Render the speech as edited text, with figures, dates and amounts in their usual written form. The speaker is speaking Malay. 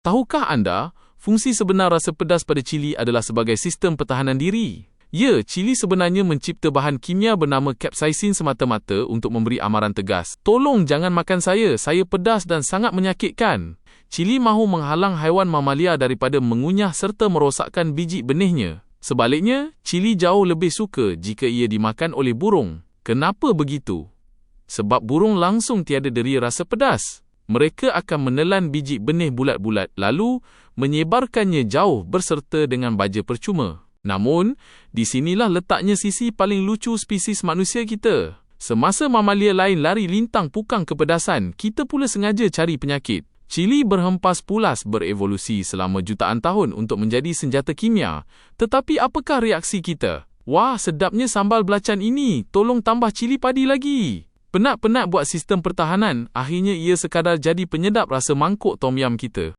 Tahukah anda, fungsi sebenar rasa pedas pada cili adalah sebagai sistem pertahanan diri? Ya, cili sebenarnya mencipta bahan kimia bernama capsaicin semata-mata untuk memberi amaran tegas. Tolong jangan makan saya pedas dan sangat menyakitkan. Cili mahu menghalang haiwan mamalia daripada mengunyah serta merosakkan biji benihnya. Sebaliknya, cili jauh lebih suka jika ia dimakan oleh burung. Kenapa begitu? Sebab burung langsung tiada deria rasa pedas. Mereka akan menelan biji benih bulat-bulat lalu menyebarkannya jauh berserta dengan baja percuma. Namun, di sinilah letaknya sisi paling lucu spesies manusia kita. Semasa mamalia lain lari lintang pukang kepedasan, kita pula sengaja cari penyakit. Cili berhempas pulas berevolusi selama jutaan tahun untuk menjadi senjata kimia. Tetapi apakah reaksi kita? Wah, sedapnya sambal belacan ini. Tolong tambah cili padi lagi. Penat-penat buat sistem pertahanan, akhirnya ia sekadar jadi penyedap rasa mangkuk tom yum kita.